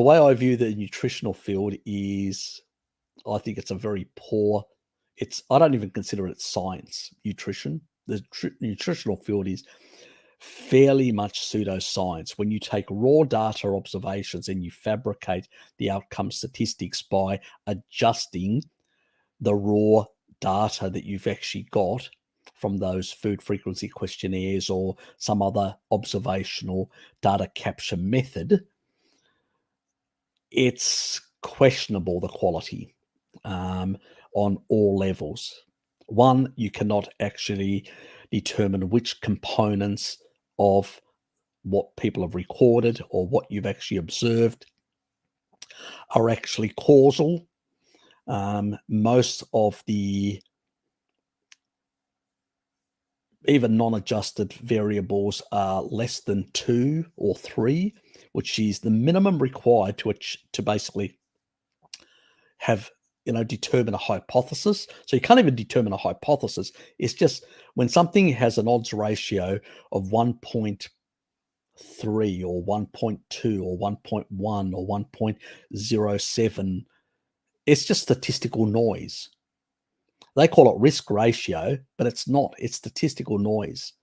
The way I view the nutritional field is I think it's a very poor I don't even consider it science, nutrition. The nutritional field is fairly much pseudoscience. When you take raw data observations and you fabricate the outcome statistics by adjusting the raw data that you've actually got from those food frequency questionnaires or some other observational data capture method, it's questionable, the quality, on all levels. One, you cannot actually determine which components of what people have recorded or what you've actually observed are actually causal. Most of the even non-adjusted variables are less than 2 or 3, which is the minimum required to basically have, determine a hypothesis. So you can't even determine a hypothesis. It's just when something has an odds ratio of 1.3 or 1.2 or 1.1 or 1.07, it's just statistical noise. They call it risk ratio, but it's not. It's statistical noise.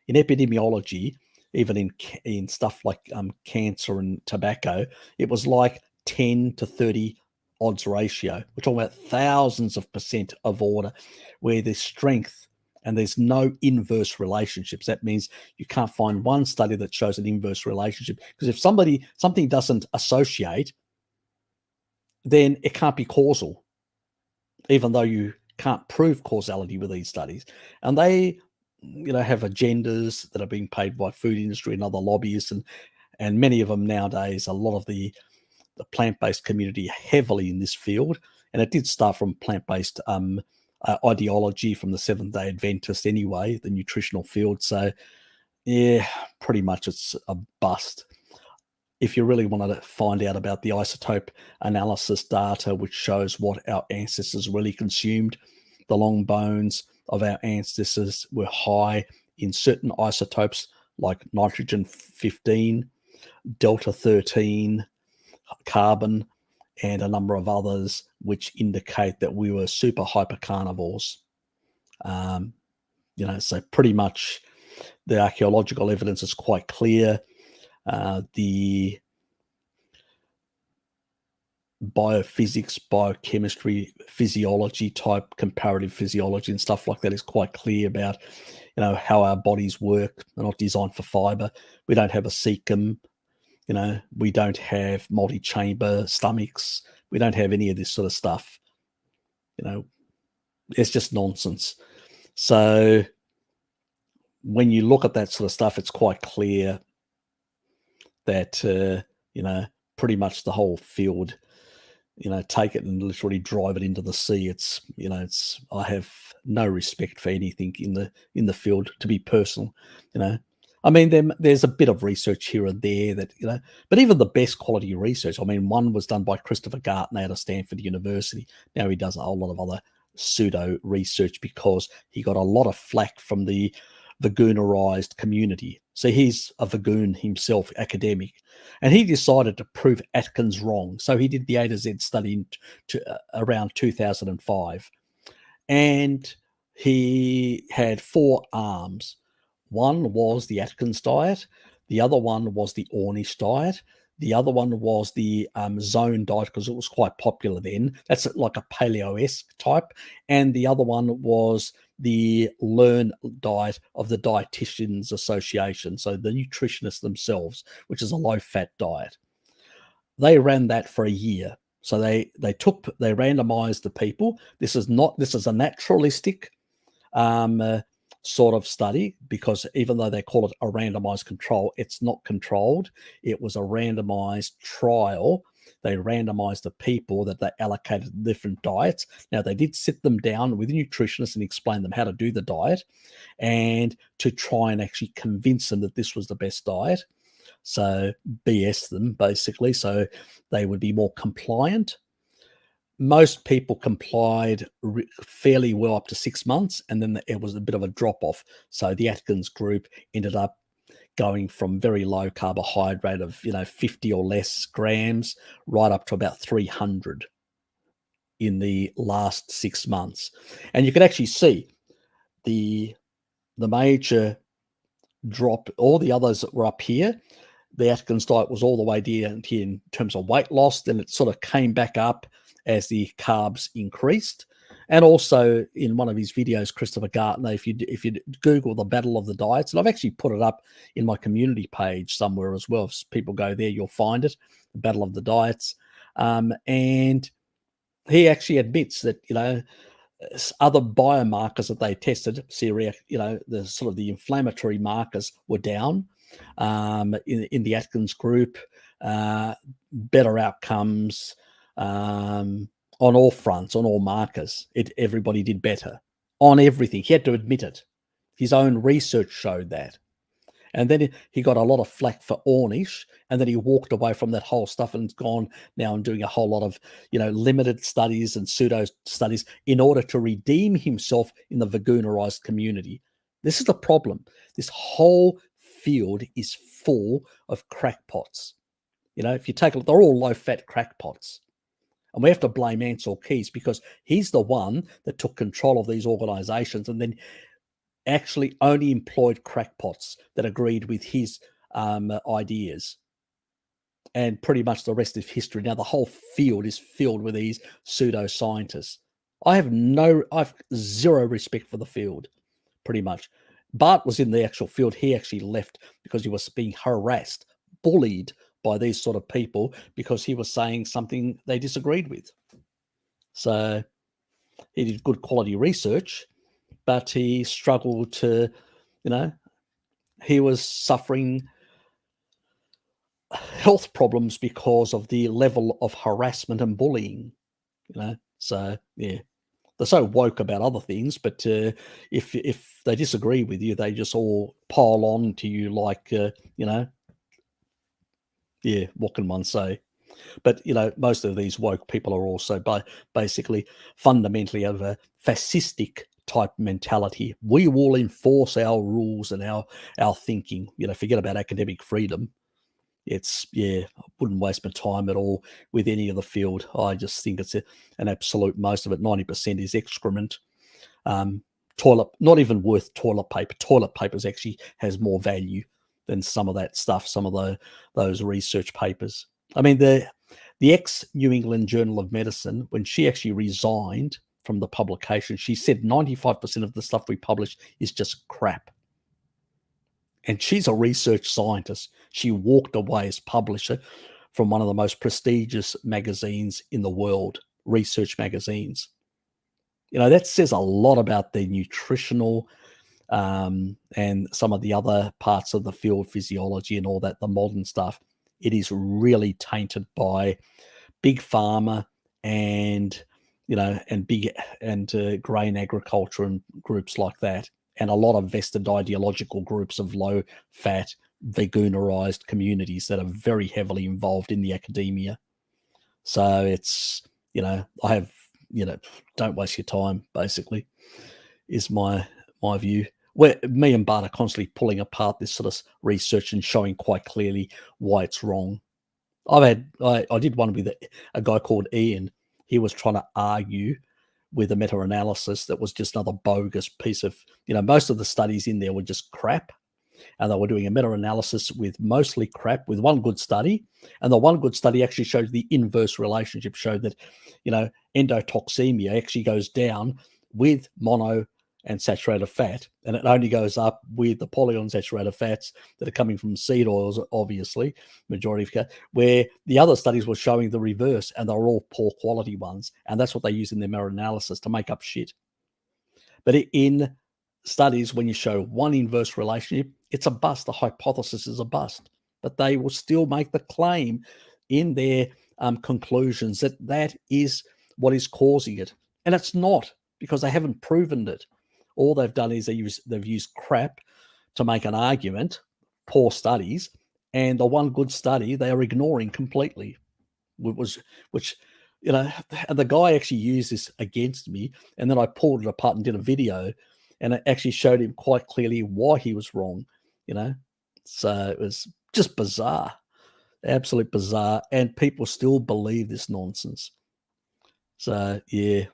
In epidemiology, even in stuff like cancer and tobacco, it was like 10 to 30 odds ratio. We're talking about thousands of percent of order, where there's strength and there's no inverse relationships. That means you can't find one study that shows an inverse relationship, because if something doesn't associate, then it can't be causal, even though you can't prove causality with these studies. And they, have agendas that are being paid by food industry and other lobbyists, and many of them nowadays, a lot of the plant-based community are heavily in this field. And it did start from plant-based ideology from the Seventh-day Adventist anyway, the nutritional field. So yeah, pretty much it's a bust. If you really wanted to find out about the isotope analysis data, which shows what our ancestors really consumed, the long bones of our ancestors were high in certain isotopes like nitrogen 15, delta 13, carbon, and a number of others, which indicate that we were super hyper carnivores. So pretty much the archaeological evidence is quite clear. The biophysics, biochemistry, physiology type, comparative physiology and stuff like that is quite clear about, how our bodies work. They're not designed for fiber. We don't have a cecum. We don't have multi-chamber stomachs. We don't have any of this sort of stuff. It's just nonsense. So when you look at that sort of stuff, it's quite clear that, pretty much the whole field, take it and literally drive it into the sea. I have no respect for anything in the field, to be personal. I mean, there's a bit of research here and there that, but even the best quality research, I mean, one was done by Christopher Gartner out of Stanford University. Now he does a whole lot of other pseudo research because he got a lot of flack from the Vagoonerized community. So he's a Vagoon himself, academic, and he decided to prove Atkins wrong. So he did the A to Z study around 2005, and he had 4 arms. One was the Atkins diet, the other one was the Ornish diet, the other one was the Zone diet, because it was quite popular then. That's like a paleo-esque type. And the other one was the Learn diet of the Dietitians Association, so the nutritionists themselves, which is a low-fat diet. They ran that for a year. So they randomized the people. This is a naturalistic sort of study, because even though they call it a randomized control, it's not controlled. It was a randomized trial. They randomized the people that they allocated different diets. Now, they did sit them down with nutritionists and explain them how to do the diet, and to try and actually convince them that this was the best diet. So BS them, basically, so they would be more compliant. Most people complied fairly well up to 6 months, and then it was a bit of a drop off. So the Atkins group ended up going from very low carbohydrate of 50 or less grams right up to about 300 in the last 6 months. And you can actually see the major drop. All the others that were up here, the Atkins diet was all the way down here in terms of weight loss. Then it sort of came back up as the carbs increased. And also in one of his videos, Christopher Gartner, if you Google the Battle of the Diets, and I've actually put it up in my community page somewhere as well. If people go there, you'll find it, the Battle of the Diets. And he actually admits that, other biomarkers that they tested, celiac, the sort of the inflammatory markers were down in the Atkins group, better outcomes on all fronts, on all markers. Everybody did better on everything. He had to admit it. His own research showed that. And then he got a lot of flack for Ornish, and then he walked away from that whole stuff and gone now and doing a whole lot of, limited studies and pseudo studies in order to redeem himself in the veganerized community. This is the problem. This whole field is full of crackpots. If you take a look, they're all low-fat crackpots. And we have to blame Ansel Keys because he's the one that took control of these organizations and then actually only employed crackpots that agreed with his ideas. And pretty much the rest of history. Now, the whole field is filled with these pseudoscientists. I have zero respect for the field, pretty much. Bart was in the actual field. He actually left because he was being harassed, bullied by these sort of people because he was saying something they disagreed with. So he did good quality research, but he struggled to, he was suffering health problems because of the level of harassment and bullying, So, yeah, they're so woke about other things, but if they disagree with you, they just all pile on to you like, yeah, what can one say? But, most of these woke people are also basically fundamentally of a fascistic type mentality. We will enforce our rules and our thinking. Forget about academic freedom. It's, I wouldn't waste my time at all with any of the field. I just think it's an absolute, most of it, 90% is excrement. Toilet, not even worth toilet paper. Toilet papers actually has more value than some of that stuff, some of those research papers. I mean, the ex-New England Journal of Medicine, when she actually resigned from the publication, she said 95% of the stuff we publish is just crap. And she's a research scientist. She walked away as publisher from one of the most prestigious magazines in the world, research magazines. That says a lot about the nutritional and some of the other parts of the field, physiology and all that, the modern stuff. It is really tainted by big pharma and, and big and grain agriculture and groups like that. And a lot of vested ideological groups of low fat, veganerized communities that are very heavily involved in the academia. So it's, I have, don't waste your time, basically, is my view. Where me and Bart are constantly pulling apart this sort of research and showing quite clearly why it's wrong. I did one with a guy called Ian. He was trying to argue with a meta-analysis that was just another bogus piece of, most of the studies in there were just crap. And they were doing a meta-analysis with mostly crap, with one good study. And the one good study actually showed the inverse relationship, showed that, endotoxemia actually goes down with mono and saturated fat, and it only goes up with the polyunsaturated fats that are coming from seed oils, obviously, majority of where the other studies were showing the reverse, and they're all poor quality ones. And that's what they use in their meta-analysis to make up shit. But in studies, when you show one inverse relationship, it's a bust. The hypothesis is a bust. But they will still make the claim in their conclusions that is what is causing it. And it's not, because they haven't proven it. All they've done is they've used crap to make an argument, poor studies, and the one good study they are ignoring completely, which and the guy actually used this against me, and then I pulled it apart and did a video, and it actually showed him quite clearly why he was wrong, So it was just bizarre, absolute bizarre, and people still believe this nonsense. So yeah.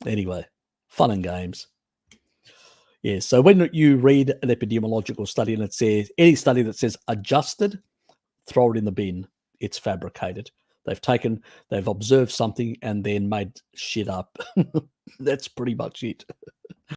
Anyway, fun and games. Yeah. So when you read an epidemiological study and it says any study that says adjusted, throw it in the bin. It's fabricated. They've observed something and then made shit up. That's pretty much it.